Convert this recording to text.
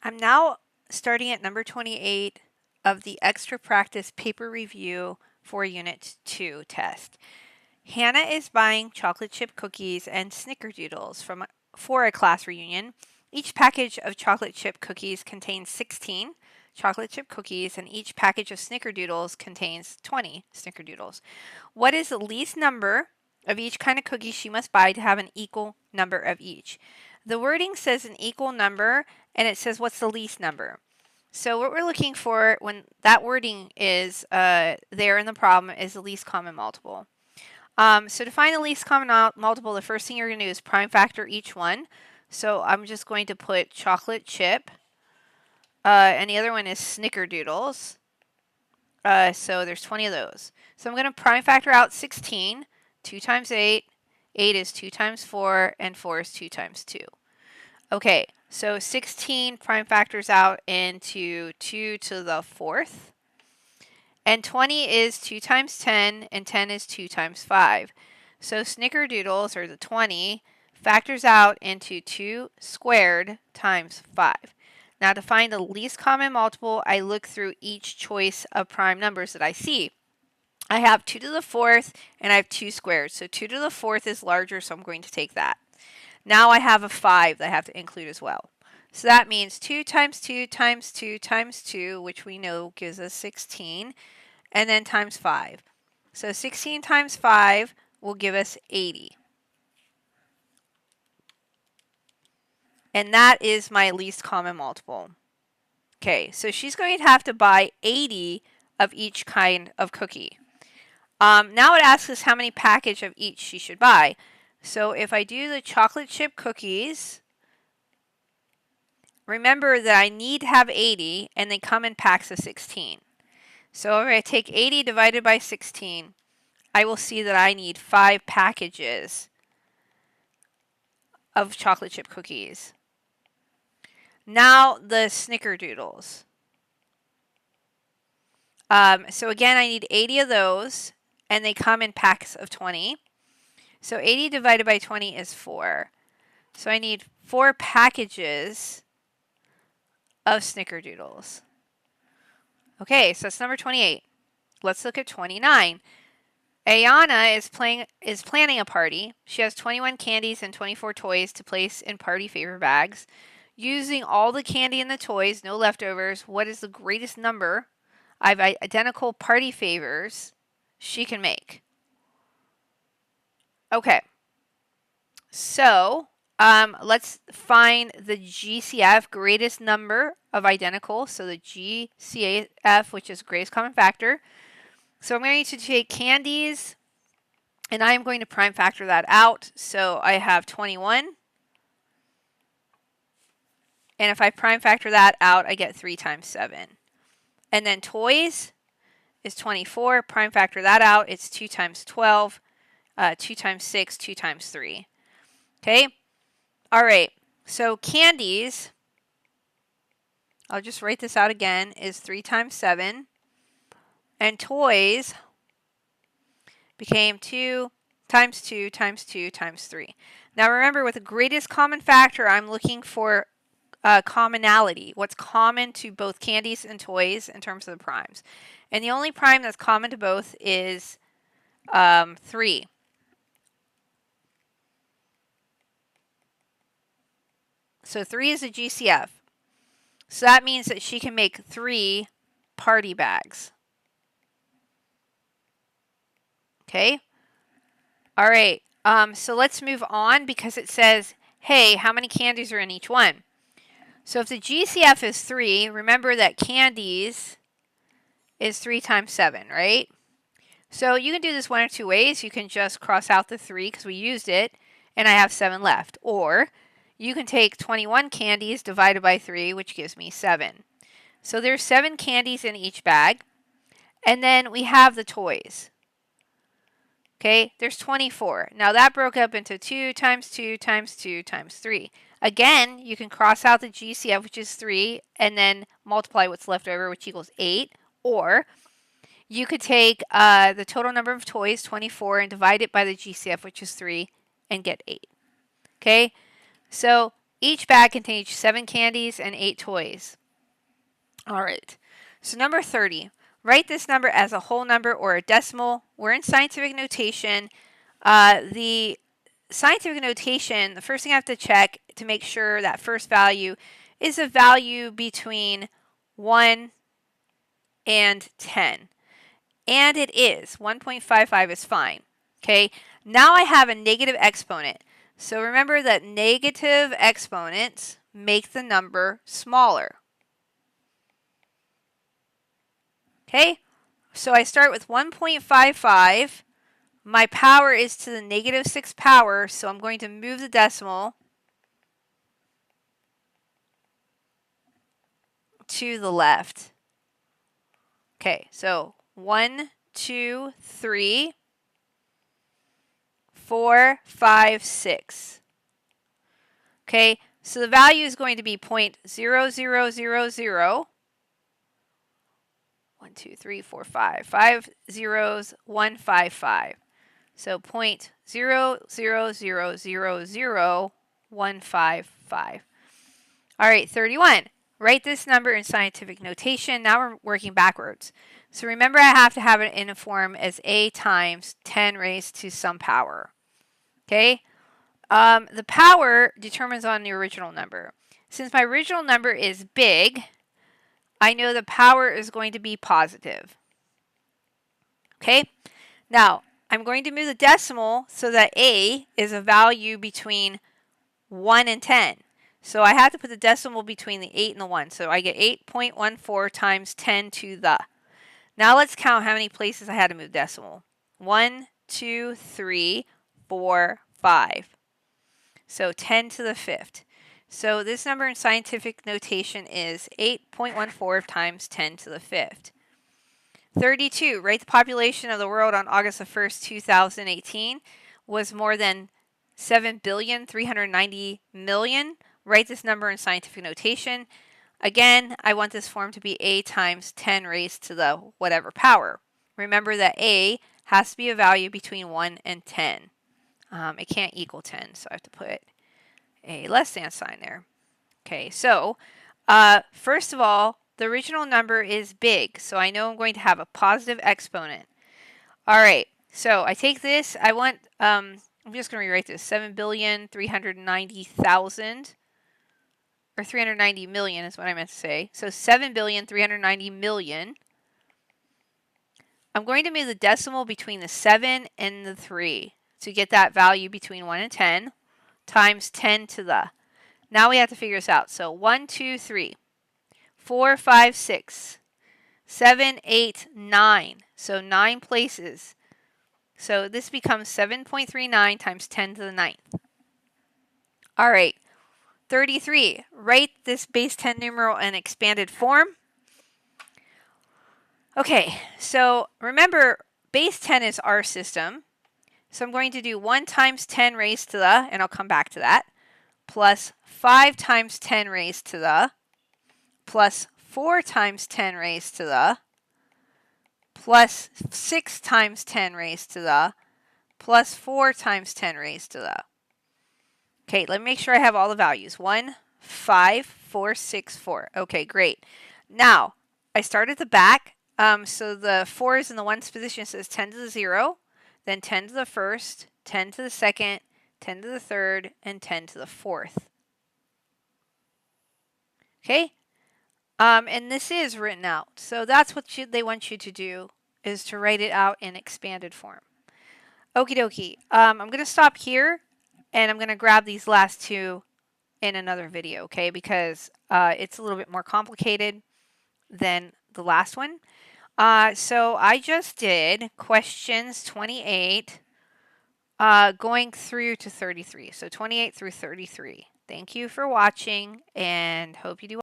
I'm now starting at number 28 of the extra practice paper review for Unit 2 test. Hannah is buying chocolate chip cookies and snickerdoodles for a class reunion. Each package of chocolate chip cookies contains 16 chocolate chip cookies, and each package of snickerdoodles contains 20 snickerdoodles. What is the least number of each kind of cookie she must buy to have an equal number of each? The wording says an equal number, and it says what's the least number. So what we're looking for when that wording is there in the problem is the least common multiple. So to find the least common multiple, the first thing you're going to do is prime factor each one. So I'm just going to put chocolate chip, and the other one is snickerdoodles. So there's 20 of those. So I'm going to prime factor out 16. 2 times 8. 8 is 2 times 4, and 4 is 2 times 2. Okay, so 16 prime factors out into 2 to the 4th. And 20 is 2 times 10, and 10 is 2 times 5. So snickerdoodles, or the 20, factors out into 2 squared times 5. Now to find the least common multiple, I look through each choice of prime numbers that I see. I have 2 to the 4th, and I have 2 squared. So 2 to the 4th is larger, so I'm going to take that. Now I have a 5 that I have to include as well. So that means 2 times 2 times 2 times 2, which we know gives us 16, and then times 5. So 16 times 5 will give us 80. And that is my least common multiple. Okay, so she's going to have to buy 80 of each kind of cookie. Now it asks us how many package of each she should buy. So if I do the chocolate chip cookies, remember that I need to have 80, and they come in packs of 16. So if I take 80 divided by 16, I will see that I need 5 packages of chocolate chip cookies. Now the snickerdoodles. So again, I need 80 of those, and they come in packs of 20. So 80 divided by 20 is 4. So I need 4 packages of snickerdoodles. Okay, so that's number 28. Let's look at 29. Ayana is planning a party. She has 21 candies and 24 toys to place in party favor bags. Using all the candy and the toys, no leftovers, what is the greatest number of identical party favors she can make? Okay, so let's find the GCF, greatest number of identical. So the GCF, which is greatest common factor. So I'm going to take candies, and I'm going to prime factor that out. So I have 21. And if I prime factor that out, I get 3 times 7. And then toys is 24. Prime factor that out. It's 2 times 12, 2 times 6, 2 times 3. Okay? All right. So candies, I'll just write this out again, is 3 times 7. And toys became 2 times 2 times 2 times 3. Now remember, with the greatest common factor, I'm looking for commonality. What's common to both candies and toys in terms of the primes. And the only prime that's common to both is 3. So 3 is a GCF. So that means that she can make 3 party bags. Okay? All right. So let's move on, because it says, hey, how many candies are in each one? So if the GCF is 3, remember that candies is 3 times 7, right? So you can do this one or two ways. You can just cross out the 3 because we used it, and I have 7 left. Or you can take 21 candies divided by 3, which gives me 7. So there's 7 candies in each bag. And then we have the toys. Okay, there's 24. Now that broke up into 2 times 2 times 2 times 3. Again, you can cross out the GCF, which is 3, and then multiply what's left over, which equals 8. Or you could take the total number of toys, 24, and divide it by the GCF, which is 3, and get 8. Okay, so Each bag contains 7 candies and 8 toys. All right. So number 30. Write this number as a whole number or a decimal. We're in scientific notation. The scientific notation, the first thing I have to check to make sure that first value is a value between 1 and 10. And it is. 1.55 is fine. Okay. Now I have a negative exponent. So remember that negative exponents make the number smaller. Okay. So I start with 1.55. My power is to the negative 6 power, so I'm going to move the decimal to the left. Okay, so 1, 2, 3, 4, 5, 6. Okay, so the value is going to be 0.0000. 1, 2, 3, 4, 5. 5 zeros, 155. So 0.00000155. All right, 31. Write this number in scientific notation. Now we're working backwards. So remember, I have to have it in a form as a times 10 raised to some power. Okay? The power determines on the original number. Since my original number is big, I know the power is going to be positive. Okay? Now, I'm going to move the decimal so that a is a value between 1 and 10. So I have to put the decimal between the 8 and the 1. So I get 8.14 times 10 to the. Now let's count how many places I had to move decimal. 1, 2, 3, 4, 5. So 10 to the 5th. So this number in scientific notation is 8.14 times 10 to the 5th. 32. Write the population of the world on August the 1st, 2018 was more than 7,390,000,000. Write this number in scientific notation. Again, I want this form to be a times 10 raised to the whatever power. Remember that a has to be a value between 1 and 10. It can't equal 10, so I have to put a less than sign there. Okay, so first of all, the original number is big, so I know I'm going to have a positive exponent. All right, so I take this. I want, I'm just going to rewrite this, 7,390,000, or 390 million is what I meant to say. So 7,390,000,000. I'm going to move the decimal between the 7 and the 3 to get that value between 1 and 10 times 10 to the. Now we have to figure this out. So 1, 2, 3, 4, 5, 6, 7, 8, 9. So 9 places. So this becomes 7.39 times 10 to the 9th. All right. 33. Write this base 10 numeral in expanded form. Okay, so remember, base 10 is our system. So I'm going to do 1 times 10 raised to the, and I'll come back to that, plus 5 times 10 raised to the, plus 4 times 10 raised to the, plus 6 times 10 raised to the, plus 4 times 10 raised to the. Okay, let me make sure I have all the values. 1, 5, 4, 6, 4. Okay, great. Now, I start at the back. So the 4 is in the 1's position, so it's 10 to the 0, then 10 to the 1st, 10 to the 2nd, 10 to the 3rd, and 10 to the 4th. Okay? And this is written out. So that's what they want you to do, is to write it out in expanded form. Okie dokie. I'm going to stop here, and I'm going to grab these last two in another video, okay? Because it's a little bit more complicated than the last one. So I just did questions 28 going through to 33. So 28 through 33. Thank you for watching, and hope you do